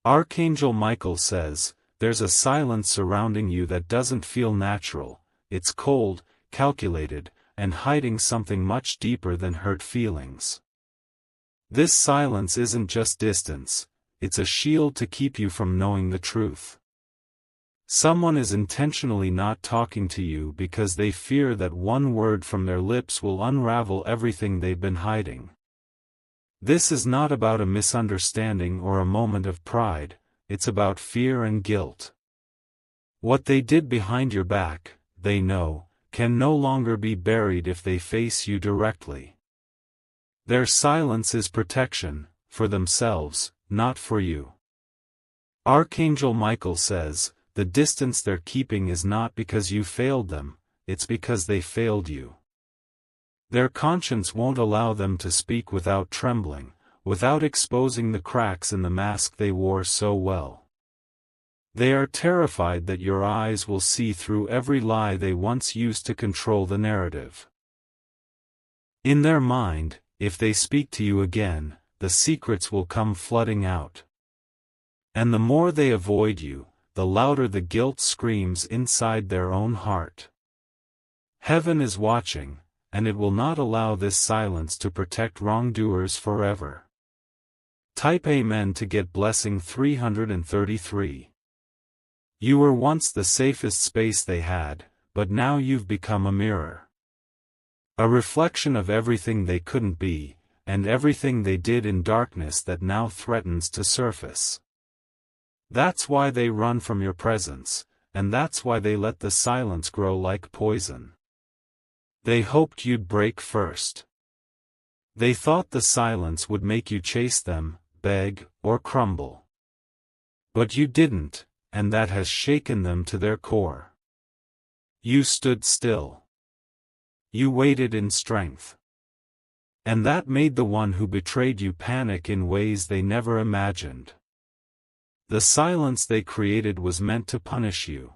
Archangel Michael says, there's a silence surrounding you that doesn't feel natural, it's cold, calculated, and hiding something much deeper than hurt feelings. This silence isn't just distance, it's a shield to keep you from knowing the truth. Someone is intentionally not talking to you because they fear that one word from their lips will unravel everything they've been hiding. This is not about a misunderstanding or a moment of pride, it's about fear and guilt. What they did behind your back, they know, can no longer be buried if they face you directly. Their silence is protection, for themselves, not for you. Archangel Michael says, the distance they're keeping is not because you failed them, it's because they failed you. Their conscience won't allow them to speak without trembling, without exposing the cracks in the mask they wore so well. They are terrified that your eyes will see through every lie they once used to control the narrative. In their mind, if they speak to you again, the secrets will come flooding out. And the more they avoid you, the louder the guilt screams inside their own heart. Heaven is watching, and it will not allow this silence to protect wrongdoers forever. Type Amen to get blessing 333. You were once the safest space they had, but now you've become a mirror. A reflection of everything they couldn't be, and everything they did in darkness that now threatens to surface. That's why they run from your presence, and that's why they let the silence grow like poison. They hoped you'd break first. They thought the silence would make you chase them, beg, or crumble. But you didn't, and that has shaken them to their core. You stood still. You waited in strength. And that made the one who betrayed you panic in ways they never imagined. The silence they created was meant to punish you.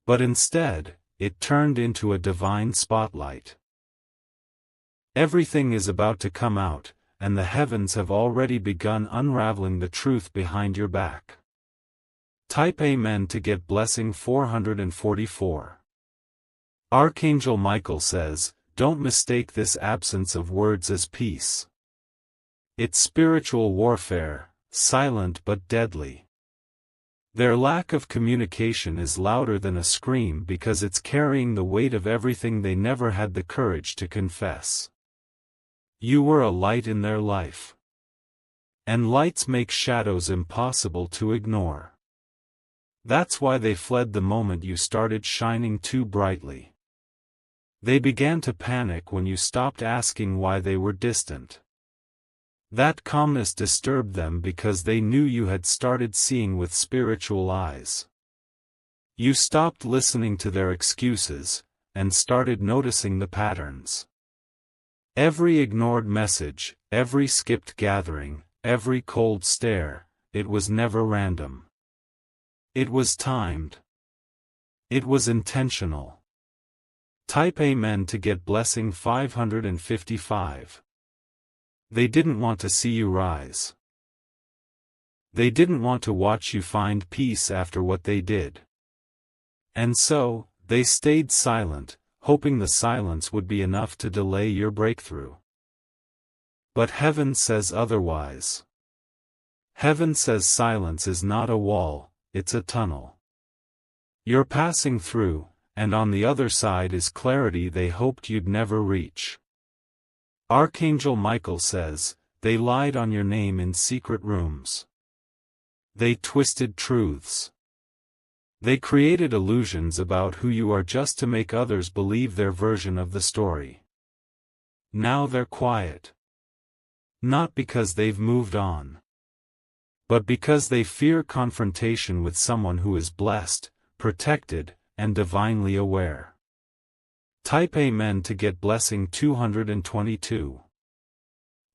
But instead, it turned into a divine spotlight. Everything is about to come out, and the heavens have already begun unraveling the truth behind your back. Type Amen to get blessing 444. Archangel Michael says, don't mistake this absence of words as peace. It's spiritual warfare, silent but deadly. Their lack of communication is louder than a scream because it's carrying the weight of everything they never had the courage to confess. You were a light in their life. And lights make shadows impossible to ignore. That's why they fled the moment you started shining too brightly. They began to panic when you stopped asking why they were distant. That calmness disturbed them because they knew you had started seeing with spiritual eyes. You stopped listening to their excuses, and started noticing the patterns. Every ignored message, every skipped gathering, every cold stare, it was never random. It was timed. It was intentional. Type Amen to get blessing 555. They didn't want to see you rise. They didn't want to watch you find peace after what they did. And so, they stayed silent, hoping the silence would be enough to delay your breakthrough. But heaven says otherwise. Heaven says silence is not a wall, it's a tunnel. You're passing through, and on the other side is clarity they hoped you'd never reach. Archangel Michael says, they lied on your name in secret rooms. They twisted truths. They created illusions about who you are just to make others believe their version of the story. Now they're quiet. Not because they've moved on. But because they fear confrontation with someone who is blessed, protected, and divinely aware. Type Amen to get blessing 222.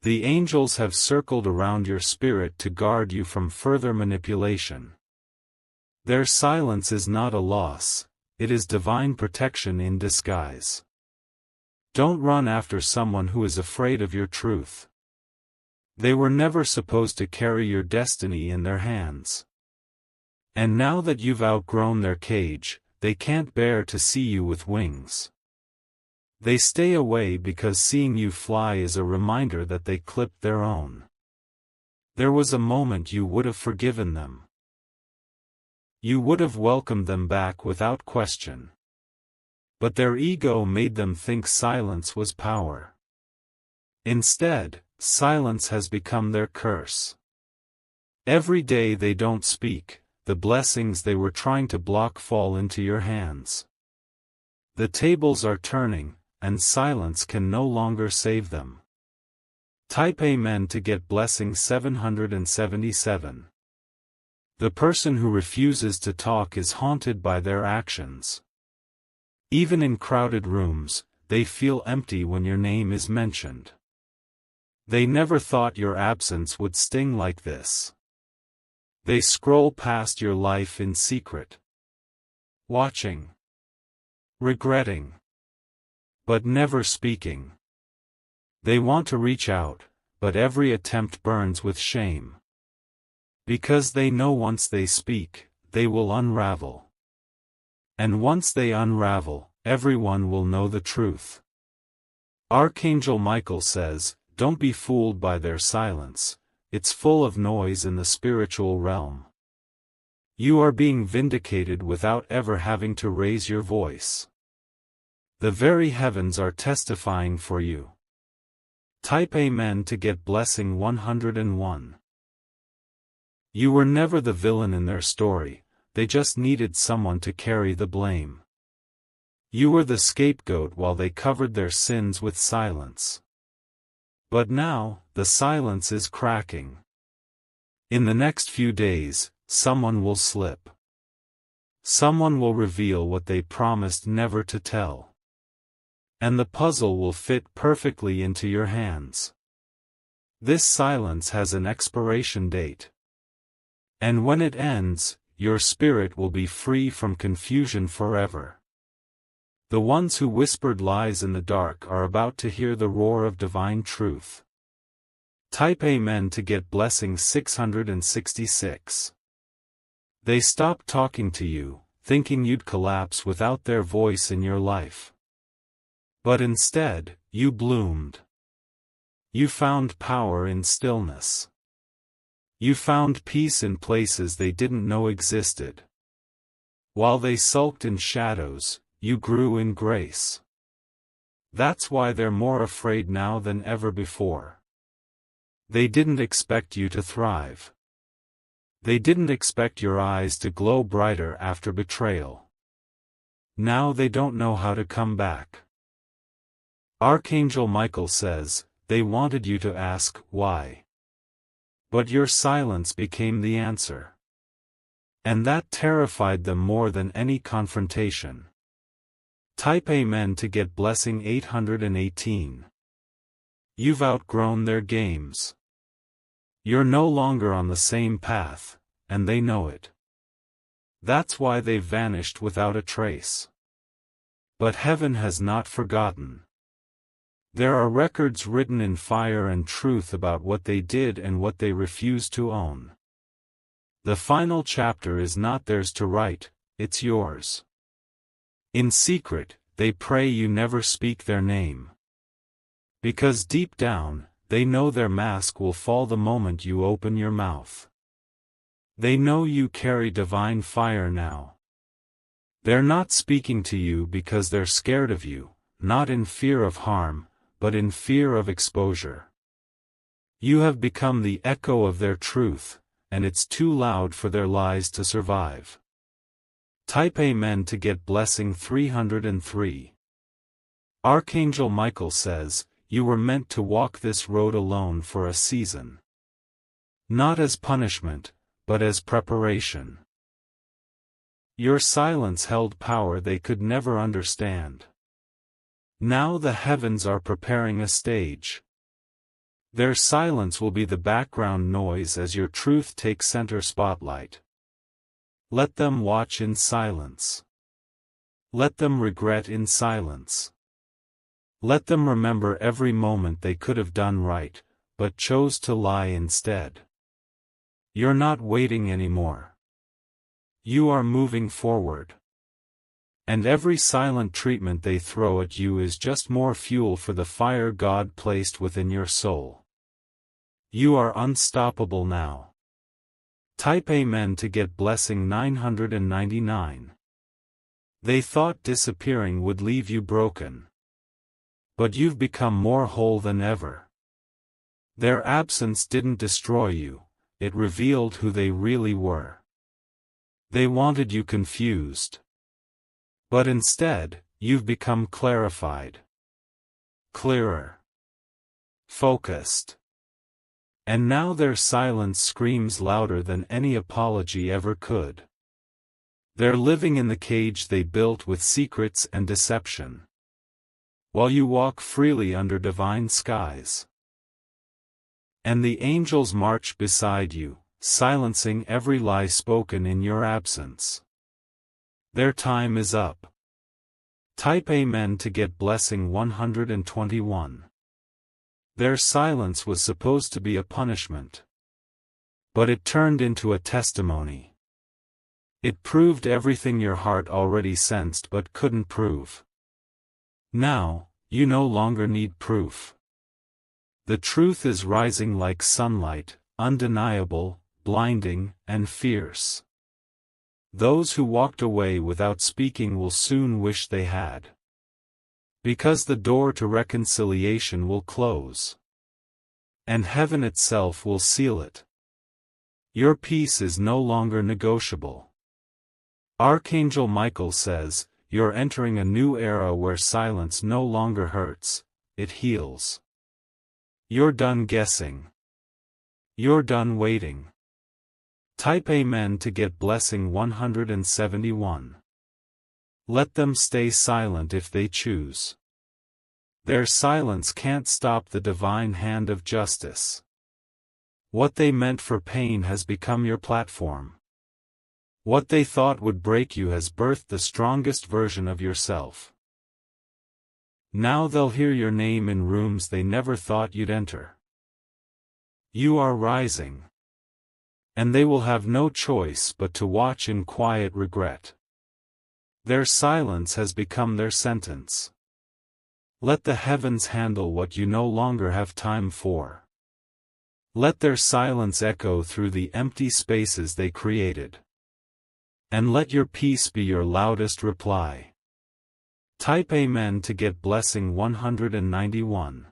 The angels have circled around your spirit to guard you from further manipulation. Their silence is not a loss, it is divine protection in disguise. Don't run after someone who is afraid of your truth. They were never supposed to carry your destiny in their hands. And now that you've outgrown their cage, they can't bear to see you with wings. They stay away because seeing you fly is a reminder that they clipped their own. There was a moment you would have forgiven them. You would have welcomed them back without question. But their ego made them think silence was power. Instead, silence has become their curse. Every day they don't speak, the blessings they were trying to block fall into your hands. The tables are turning, and silence can no longer save them. Type Amen to get blessing 777. The person who refuses to talk is haunted by their actions. Even in crowded rooms, they feel empty when your name is mentioned. They never thought your absence would sting like this. They scroll past your life in secret. Watching. Regretting. But never speaking. They want to reach out, but every attempt burns with shame. Because they know once they speak, they will unravel. And once they unravel, everyone will know the truth. Archangel Michael says, "Don't be fooled by their silence, it's full of noise in the spiritual realm. You are being vindicated without ever having to raise your voice. The very heavens are testifying for you." Type Amen to get blessing 101. You were never the villain in their story, they just needed someone to carry the blame. You were the scapegoat while they covered their sins with silence. But now, the silence is cracking. In the next few days, someone will slip. Someone will reveal what they promised never to tell. And the puzzle will fit perfectly into your hands. This silence has an expiration date. And when it ends, your spirit will be free from confusion forever. The ones who whispered lies in the dark are about to hear the roar of divine truth. Type Amen to get blessing 666. They stopped talking to you, thinking you'd collapse without their voice in your life. But instead, you bloomed. You found power in stillness. You found peace in places they didn't know existed. While they sulked in shadows, you grew in grace. That's why they're more afraid now than ever before. They didn't expect you to thrive. They didn't expect your eyes to glow brighter after betrayal. Now they don't know how to come back. Archangel Michael says, they wanted you to ask, why? But your silence became the answer. And that terrified them more than any confrontation. Type Amen to get blessing 818. You've outgrown their games. You're no longer on the same path, and they know it. That's why they've vanished without a trace. But heaven has not forgotten. There are records written in fire and truth about what they did and what they refused to own. The final chapter is not theirs to write, it's yours. In secret, they pray you never speak their name. Because deep down, they know their mask will fall the moment you open your mouth. They know you carry divine fire now. They're not speaking to you because they're scared of you, not in fear of harm, but in fear of exposure. You have become the echo of their truth, and it's too loud for their lies to survive. Type Amen to get blessing 303. Archangel Michael says, you were meant to walk this road alone for a season. Not as punishment, but as preparation. Your silence held power they could never understand. Now the heavens are preparing a stage. Their silence will be the background noise as your truth takes center spotlight. Let them watch in silence. Let them regret in silence. Let them remember every moment they could have done right, but chose to lie instead. You're not waiting anymore. You are moving forward. And every silent treatment they throw at you is just more fuel for the fire God placed within your soul. You are unstoppable now. Type Amen to get blessing 999. They thought disappearing would leave you broken. But you've become more whole than ever. Their absence didn't destroy you, it revealed who they really were. They wanted you confused. But instead, you've become clarified. Clearer. Focused. And now their silence screams louder than any apology ever could. They're living in the cage they built with secrets and deception, while you walk freely under divine skies. And the angels march beside you, silencing every lie spoken in your absence. Their time is up. Type Amen to get blessing 121. Their silence was supposed to be a punishment. But it turned into a testimony. It proved everything your heart already sensed but couldn't prove. Now, you no longer need proof. The truth is rising like sunlight, undeniable, blinding, and fierce. Those who walked away without speaking will soon wish they had. Because the door to reconciliation will close. And heaven itself will seal it. Your peace is no longer negotiable. Archangel Michael says, you're entering a new era where silence no longer hurts, it heals. You're done guessing. You're done waiting. Type Amen to get blessing 171. Let them stay silent if they choose. Their silence can't stop the divine hand of justice. What they meant for pain has become your platform. What they thought would break you has birthed the strongest version of yourself. Now they'll hear your name in rooms they never thought you'd enter. You are rising. And they will have no choice but to watch in quiet regret. Their silence has become their sentence. Let the heavens handle what you no longer have time for. Let their silence echo through the empty spaces they created. And let your peace be your loudest reply. Type Amen to get blessing 191.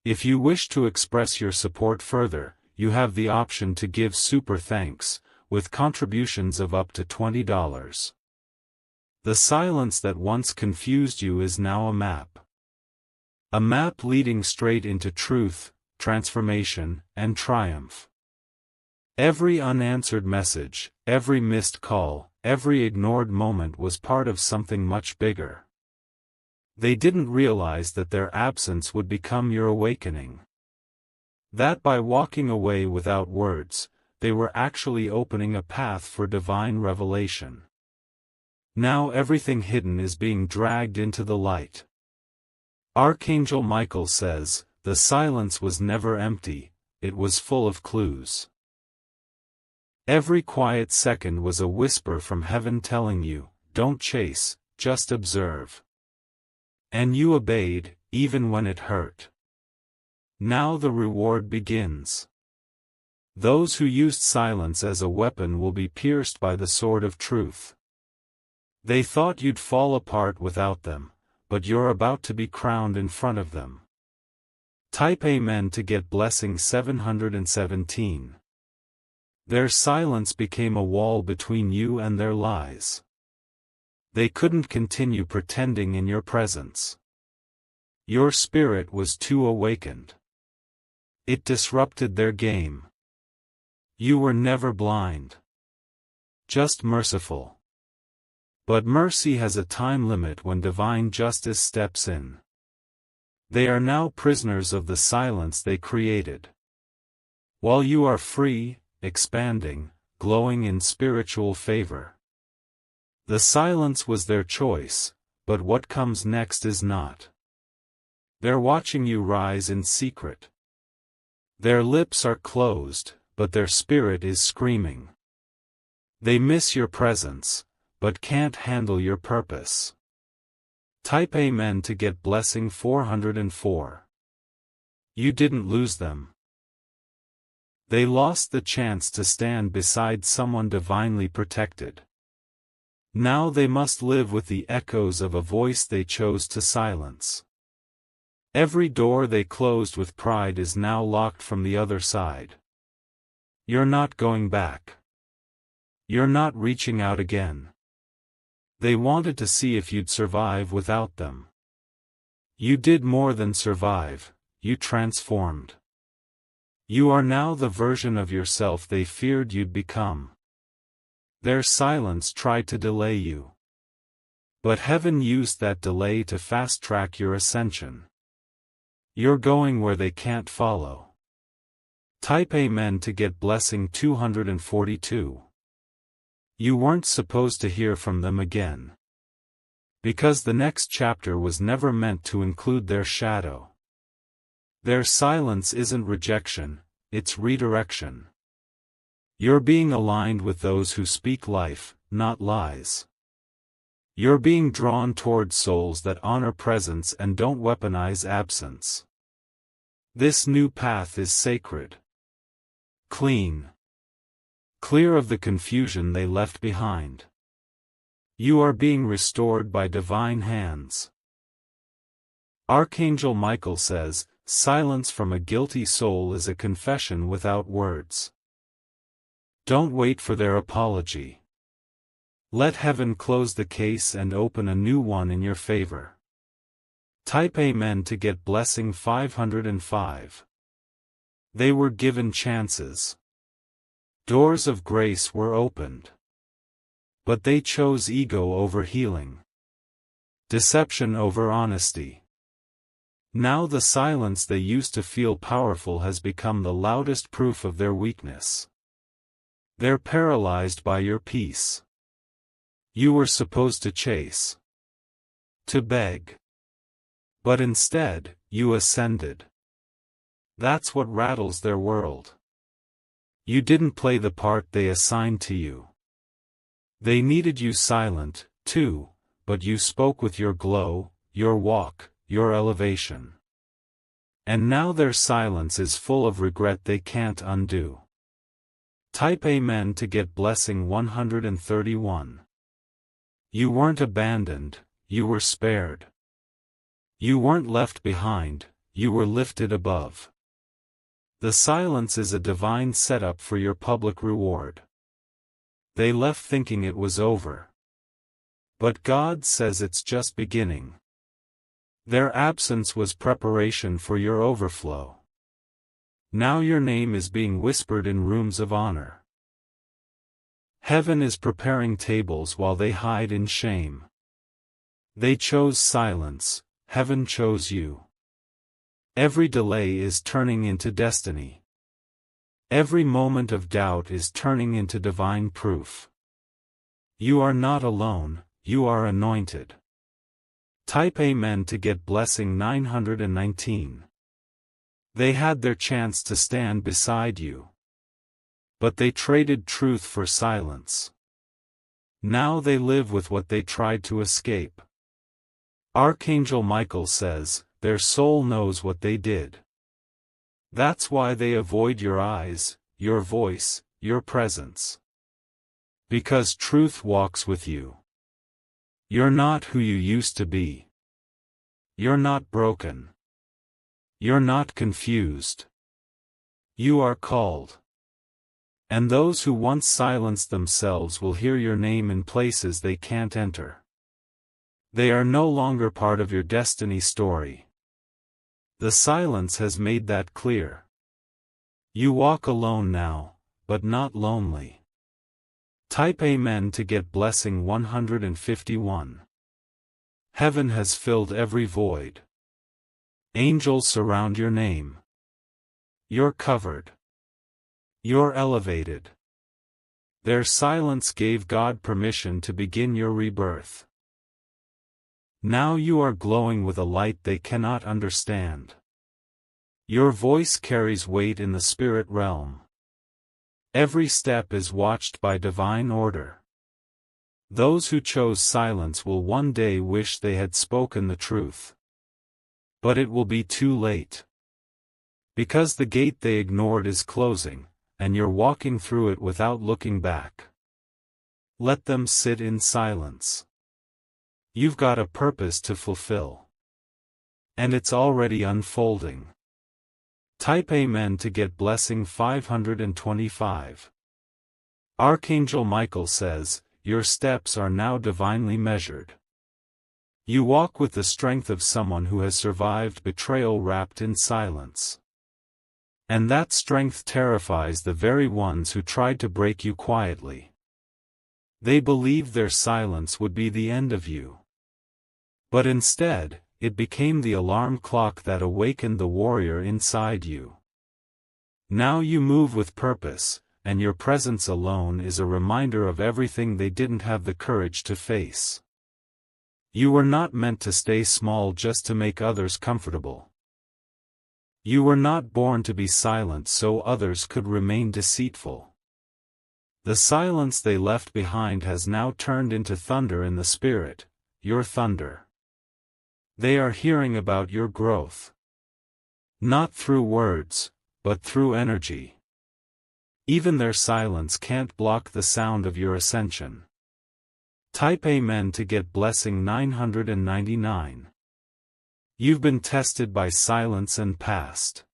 If you wish to express your support further, you have the option to give super thanks, with contributions of up to $20. The silence that once confused you is now a map. A map leading straight into truth, transformation, and triumph. Every unanswered message, every missed call, every ignored moment was part of something much bigger. They didn't realize that their absence would become your awakening. That by walking away without words, they were actually opening a path for divine revelation. Now everything hidden is being dragged into the light. Archangel Michael says, the silence was never empty, it was full of clues. Every quiet second was a whisper from heaven telling you, don't chase, just observe. And you obeyed, even when it hurt. Now the reward begins. Those who used silence as a weapon will be pierced by the sword of truth. They thought you'd fall apart without them, but you're about to be crowned in front of them. Type Amen to get blessing 717. Their silence became a wall between you and their lies. They couldn't continue pretending in your presence. Your spirit was too awakened. It disrupted their game. You were never blind. Just merciful. But mercy has a time limit when divine justice steps in. They are now prisoners of the silence they created. While you are free, expanding, glowing in spiritual favor. The silence was their choice, but what comes next is not. They're watching you rise in secret. Their lips are closed, but their spirit is screaming. They miss your presence, but can't handle your purpose. Type Amen to get blessing 404. You didn't lose them. They lost the chance to stand beside someone divinely protected. Now they must live with the echoes of a voice they chose to silence. Every door they closed with pride is now locked from the other side. You're not going back. You're not reaching out again. They wanted to see if you'd survive without them. You did more than survive, you transformed. You are now the version of yourself they feared you'd become. Their silence tried to delay you. But heaven used that delay to fast-track your ascension. You're going where they can't follow. Type Amen to get blessing 242. You weren't supposed to hear from them again. Because the next chapter was never meant to include their shadow. Their silence isn't rejection, it's redirection. You're being aligned with those who speak life, not lies. You're being drawn toward souls that honor presence and don't weaponize absence. This new path is sacred. Clean. Clear of the confusion they left behind. You are being restored by divine hands. Archangel Michael says, silence from a guilty soul is a confession without words. Don't wait for their apology. Let heaven close the case and open a new one in your favor. Type Amen to get blessing 505. They were given chances. Doors of grace were opened. But they chose ego over healing. Deception over honesty. Now the silence they used to feel powerful has become the loudest proof of their weakness. They're paralyzed by your peace. You were supposed to chase. To beg. But instead, you ascended. That's what rattles their world. You didn't play the part they assigned to you. They needed you silent, too, but you spoke with your glow, your walk, your elevation. And now their silence is full of regret they can't undo. Type Amen to get blessing 131. You weren't abandoned, you were spared. You weren't left behind, you were lifted above. The silence is a divine setup for your public reward. They left thinking it was over. But God says it's just beginning. Their absence was preparation for your overflow. Now your name is being whispered in rooms of honor. Heaven is preparing tables while they hide in shame. They chose silence, heaven chose you. Every delay is turning into destiny. Every moment of doubt is turning into divine proof. You are not alone, you are anointed. Type Amen to get blessing 919. They had their chance to stand beside you. But they traded truth for silence. Now they live with what they tried to escape. Archangel Michael says, their soul knows what they did. That's why they avoid your eyes, your voice, your presence. Because truth walks with you. You're not who you used to be. You're not broken. You're not confused. You are called. And those who once silenced themselves will hear your name in places they can't enter. They are no longer part of your destiny story. The silence has made that clear. You walk alone now, but not lonely. Type Amen to get blessing 151. Heaven has filled every void. Angels surround your name. You're covered. You're elevated. Their silence gave God permission to begin your rebirth. Now you are glowing with a light they cannot understand. Your voice carries weight in the spirit realm. Every step is watched by divine order. Those who chose silence will one day wish they had spoken the truth. But it will be too late. Because the gate they ignored is closing, and you're walking through it without looking back. Let them sit in silence. You've got a purpose to fulfill. And it's already unfolding. Type Amen to get blessing 525. Archangel Michael says, your steps are now divinely measured. You walk with the strength of someone who has survived betrayal wrapped in silence. And that strength terrifies the very ones who tried to break you quietly. They believed their silence would be the end of you. But instead, it became the alarm clock that awakened the warrior inside you. Now you move with purpose, and your presence alone is a reminder of everything they didn't have the courage to face. You were not meant to stay small just to make others comfortable. You were not born to be silent so others could remain deceitful. The silence they left behind has now turned into thunder in the spirit, your thunder. They are hearing about your growth. Not through words, but through energy. Even their silence can't block the sound of your ascension. Type Amen to get blessing 999. You've been tested by silence and past.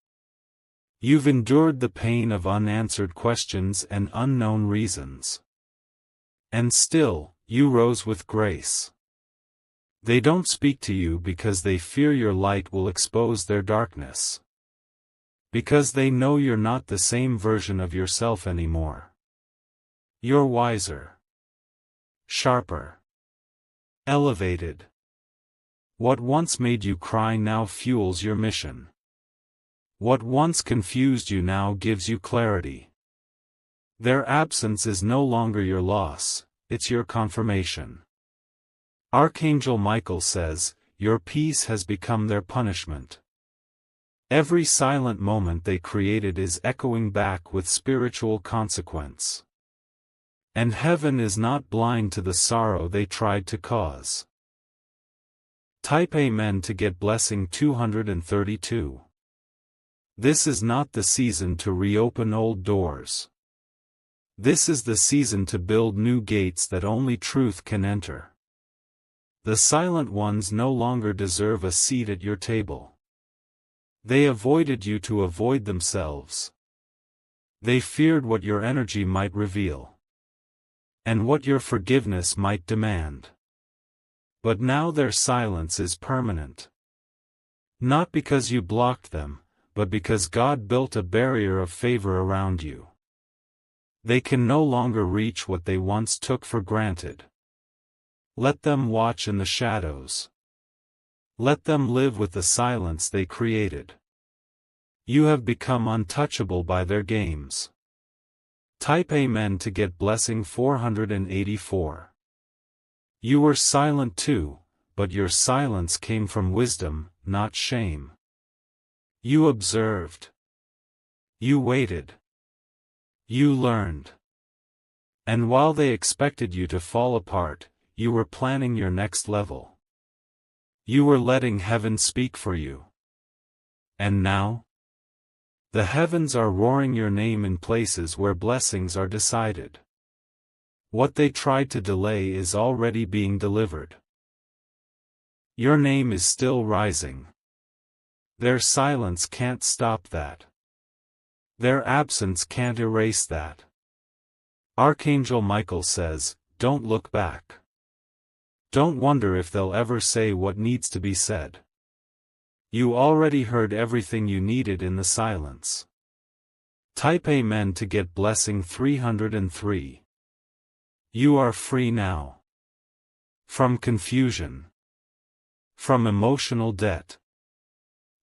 You've endured the pain of unanswered questions and unknown reasons. And still, you rose with grace. They don't speak to you because they fear your light will expose their darkness. Because they know you're not the same version of yourself anymore. You're wiser. Sharper. Elevated. What once made you cry now fuels your mission. What once confused you now gives you clarity. Their absence is no longer your loss, it's your confirmation. Archangel Michael says, your peace has become their punishment. Every silent moment they created is echoing back with spiritual consequence. And heaven is not blind to the sorrow they tried to cause. Type Amen to get blessing 232. This is not the season to reopen old doors. This is the season to build new gates that only truth can enter. The silent ones no longer deserve a seat at your table. They avoided you to avoid themselves. They feared what your energy might reveal. And what your forgiveness might demand. But now their silence is permanent. Not because you blocked them, but because God built a barrier of favor around you. They can no longer reach what they once took for granted. Let them watch in the shadows. Let them live with the silence they created. You have become untouchable by their games. Type Amen to get blessing 484. You were silent too, but your silence came from wisdom, not shame. You observed. You waited. You learned. And while they expected you to fall apart, you were planning your next level. You were letting heaven speak for you. And now? The heavens are roaring your name in places where blessings are decided. What they tried to delay is already being delivered. Your name is still rising. Their silence can't stop that. Their absence can't erase that. Archangel Michael says, don't look back. Don't wonder if they'll ever say what needs to be said. You already heard everything you needed in the silence. Type Amen to get blessing 303. You are free now. From confusion. From emotional debt.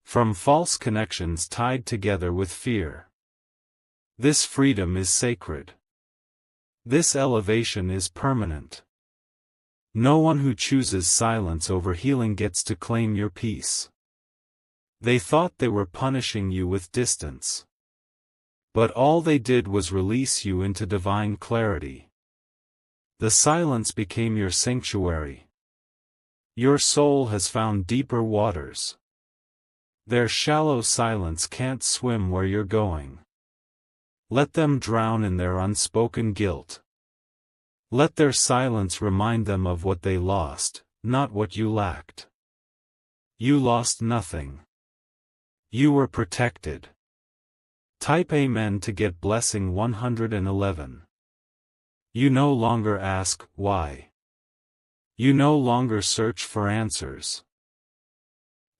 From false connections tied together with fear. This freedom is sacred. This elevation is permanent. No one who chooses silence over healing gets to claim your peace. They thought they were punishing you with distance. But all they did was release you into divine clarity. The silence became your sanctuary. Your soul has found deeper waters. Their shallow silence can't swim where you're going. Let them drown in their unspoken guilt. Let their silence remind them of what they lost, not what you lacked. You lost nothing. You were protected. Type Amen to get blessing 111. You no longer ask, why? You no longer search for answers.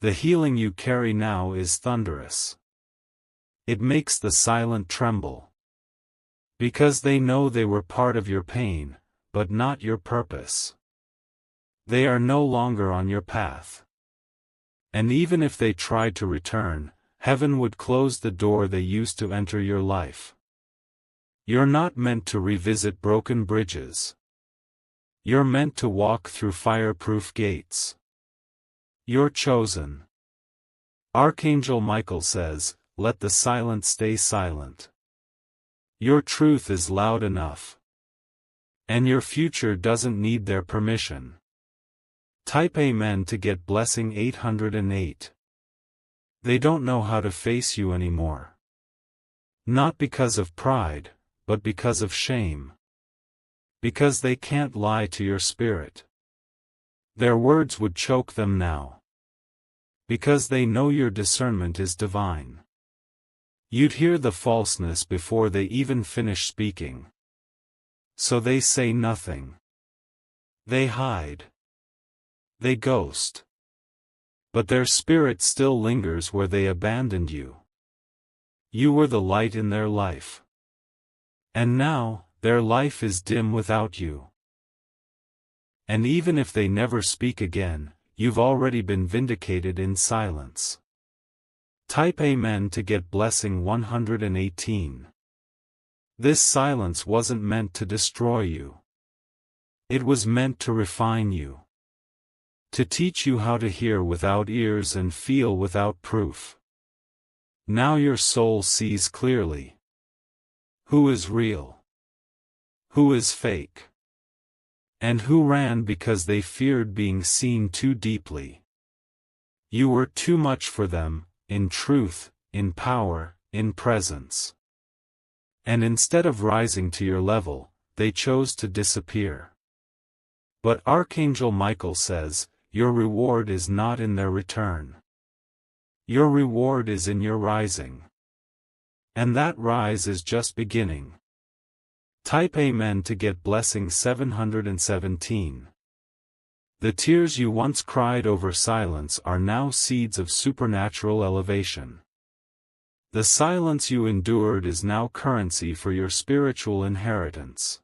The healing you carry now is thunderous. It makes the silent tremble. Because they know they were part of your pain, but not your purpose. They are no longer on your path. And even if they tried to return, heaven would close the door they used to enter your life. You're not meant to revisit broken bridges. You're meant to walk through fireproof gates. You're chosen. Archangel Michael says, let the silent stay silent. Your truth is loud enough. And your future doesn't need their permission. Type Amen to get blessing 808. They don't know how to face you anymore. Not because of pride, but because of shame. Because they can't lie to your spirit. Their words would choke them now. Because they know your discernment is divine. You'd hear the falseness before they even finish speaking. So they say nothing. They hide. They ghost. But their spirit still lingers where they abandoned you. You were the light in their life. And now, their life is dim without you. And even if they never speak again, you've already been vindicated in silence. Type Amen to get blessing 118. This silence wasn't meant to destroy you. It was meant to refine you. To teach you how to hear without ears and feel without proof. Now your soul sees clearly. Who is real? Who is fake? And who ran because they feared being seen too deeply? You were too much for them, in truth, in power, in presence. And instead of rising to your level, they chose to disappear. But Archangel Michael says, your reward is not in their return. Your reward is in your rising. And that rise is just beginning. Type Amen to get blessing 717. The tears you once cried over silence are now seeds of supernatural elevation. The silence you endured is now currency for your spiritual inheritance.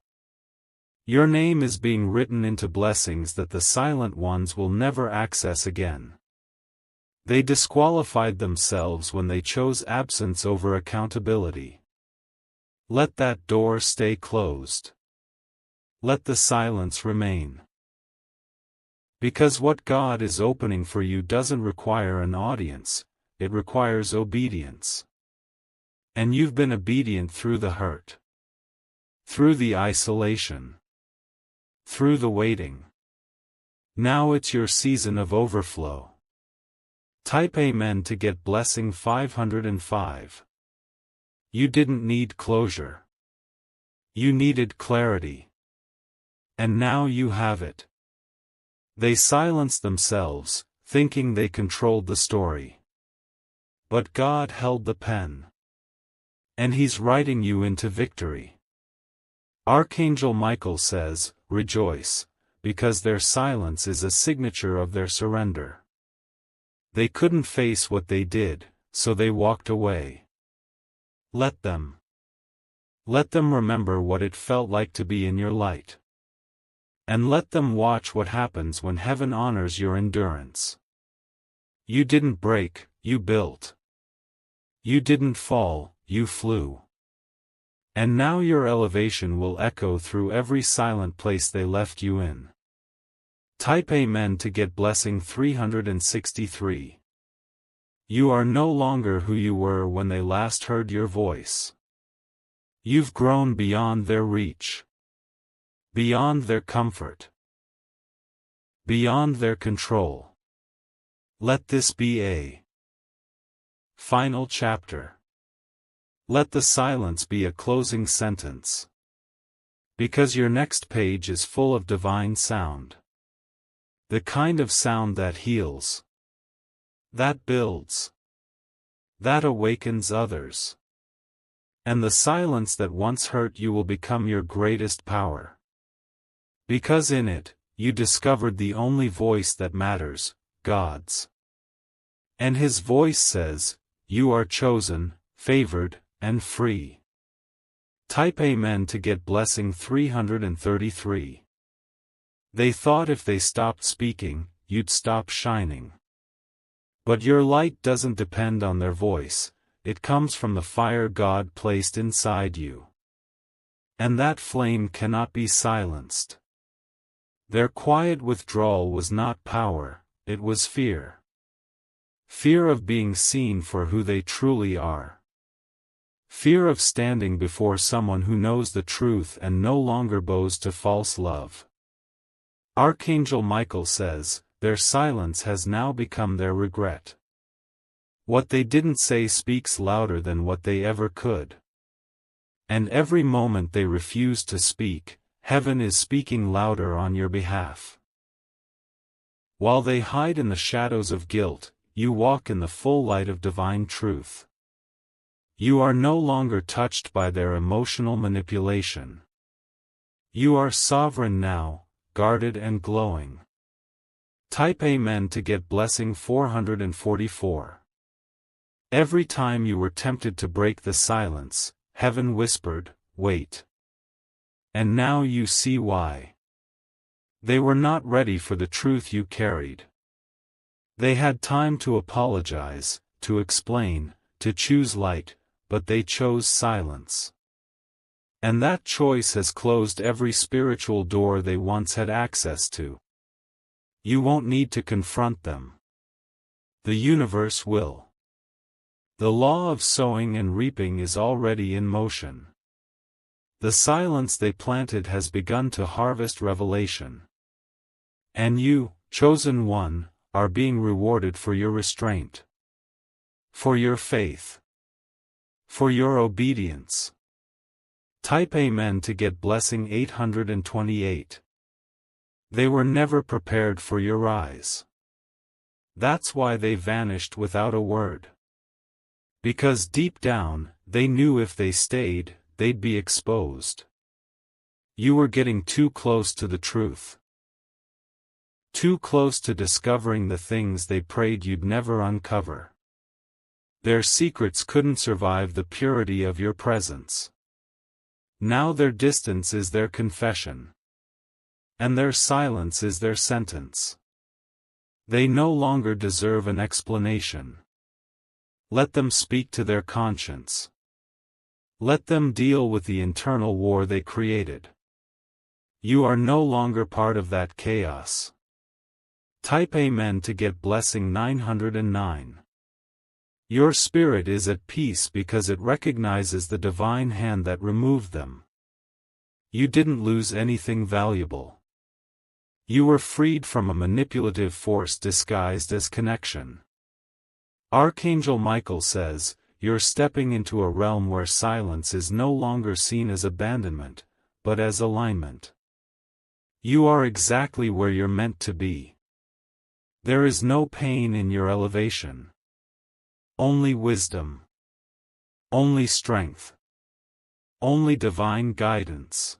Your name is being written into blessings that the silent ones will never access again. They disqualified themselves when they chose absence over accountability. Let that door stay closed. Let the silence remain. Because what God is opening for you doesn't require an audience, it requires obedience. And you've been obedient through the hurt. Through the isolation. Through the waiting. Now it's your season of overflow. Type Amen to get blessing 505. You didn't need closure. You needed clarity. And now you have it. They silenced themselves, thinking they controlled the story. But God held the pen. And He's writing you into victory. Archangel Michael says, rejoice, because their silence is a signature of their surrender. They couldn't face what they did, so they walked away. Let them. Let them remember what it felt like to be in your light. And let them watch what happens when heaven honors your endurance. You didn't break, you built. You didn't fall, you flew. And now your elevation will echo through every silent place they left you in. Type Amen to get blessing 363. You are no longer who you were when they last heard your voice. You've grown beyond their reach. Beyond their comfort. Beyond their control. Let this be a final chapter. Let the silence be a closing sentence. Because your next page is full of divine sound. The kind of sound that heals. That builds. That awakens others. And the silence that once hurt you will become your greatest power. Because in it, you discovered the only voice that matters, God's. And His voice says, you are chosen, favored, and free. Type Amen to get blessing 333. They thought if they stopped speaking, you'd stop shining. But your light doesn't depend on their voice, it comes from the fire God placed inside you. And that flame cannot be silenced. Their quiet withdrawal was not power, it was fear. Fear of being seen for who they truly are. Fear of standing before someone who knows the truth and no longer bows to false love. Archangel Michael says, their silence has now become their regret. What they didn't say speaks louder than what they ever could. And every moment they refuse to speak, heaven is speaking louder on your behalf. While they hide in the shadows of guilt, you walk in the full light of divine truth. You are no longer touched by their emotional manipulation. You are sovereign now, guarded and glowing. Type Amen to get blessing 444. Every time you were tempted to break the silence, heaven whispered, wait. And now you see why. They were not ready for the truth you carried. They had time to apologize, to explain, to choose light, but they chose silence. And that choice has closed every spiritual door they once had access to. You won't need to confront them. The universe will. The law of sowing and reaping is already in motion. The silence they planted has begun to harvest revelation. And you, chosen one, are being rewarded for your restraint. For your faith. For your obedience. Type Amen to get blessing 828. They were never prepared for your rise. That's why they vanished without a word. Because deep down, they knew if they stayed, they'd be exposed. You were getting too close to the truth. Too close to discovering the things they prayed you'd never uncover. Their secrets couldn't survive the purity of your presence. Now their distance is their confession. And their silence is their sentence. They no longer deserve an explanation. Let them speak to their conscience. Let them deal with the internal war they created. You are no longer part of that chaos. Type Amen to get blessing 909. Your spirit is at peace because it recognizes the divine hand that removed them. You didn't lose anything valuable. You were freed from a manipulative force disguised as connection. Archangel Michael says, you're stepping into a realm where silence is no longer seen as abandonment, but as alignment. You are exactly where you're meant to be. There is no pain in your elevation. Only wisdom. Only strength. Only divine guidance.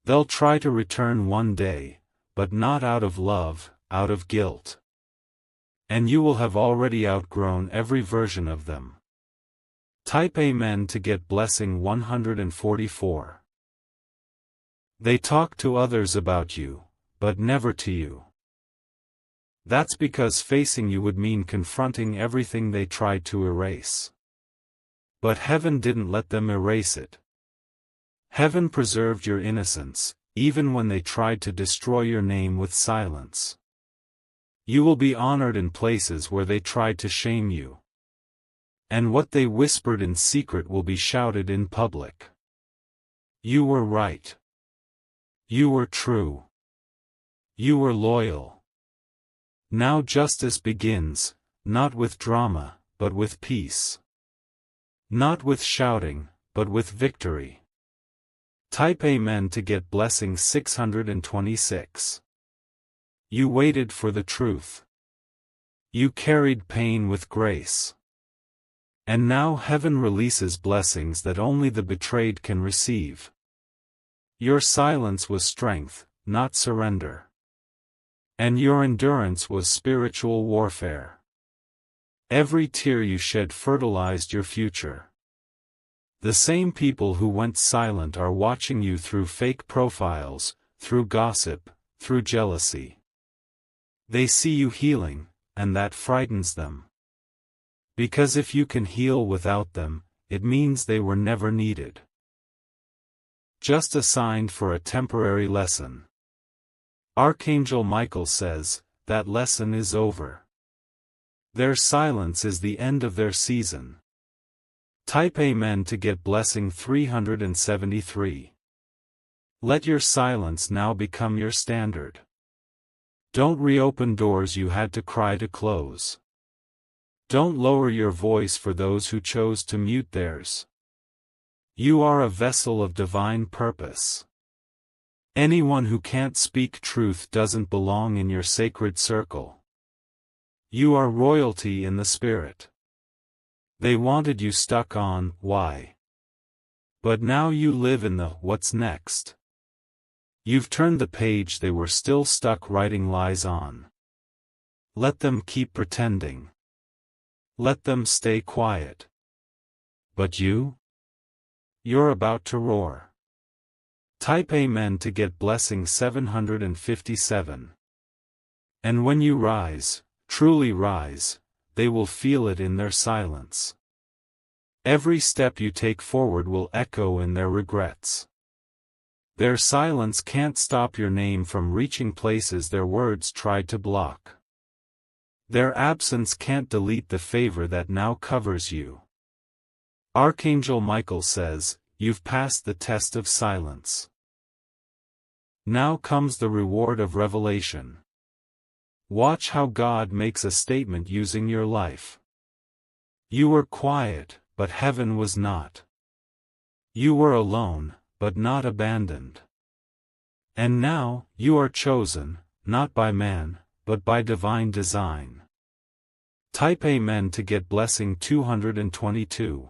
They'll try to return one day, but not out of love, out of guilt. And you will have already outgrown every version of them. Type Amen to get blessing 144. They talk to others about you, but never to you. That's because facing you would mean confronting everything they tried to erase. But heaven didn't let them erase it. Heaven preserved your innocence, even when they tried to destroy your name with silence. You will be honored in places where they tried to shame you. And what they whispered in secret will be shouted in public. You were right. You were true. You were loyal. Now justice begins, not with drama, but with peace. Not with shouting, but with victory. Type Amen to get blessing 626. You waited for the truth. You carried pain with grace. And now heaven releases blessings that only the betrayed can receive. Your silence was strength, not surrender. And your endurance was spiritual warfare. Every tear you shed fertilized your future. The same people who went silent are watching you through fake profiles, through gossip, through jealousy. They see you healing, and that frightens them. Because if you can heal without them, it means they were never needed. Just assigned for a temporary lesson. Archangel Michael says, that lesson is over. Their silence is the end of their season. Type Amen to get blessing 373. Let your silence now become your standard. Don't reopen doors you had to cry to close. Don't lower your voice for those who chose to mute theirs. You are a vessel of divine purpose. Anyone who can't speak truth doesn't belong in your sacred circle. You are royalty in the spirit. They wanted you stuck on why. But now you live in the what's next. You've turned the page they were still stuck writing lies on. Let them keep pretending. Let them stay quiet. But you? You're about to roar. Type Amen to get blessing 757. And when you rise, truly rise, they will feel it in their silence. Every step you take forward will echo in their regrets. Their silence can't stop your name from reaching places their words tried to block. Their absence can't delete the favor that now covers you. Archangel Michael says, you've passed the test of silence. Now comes the reward of revelation. Watch how God makes a statement using your life. You were quiet, but heaven was not. You were alone, but not abandoned. And now, you are chosen, not by man, but by divine design. Type Amen to get blessing 222.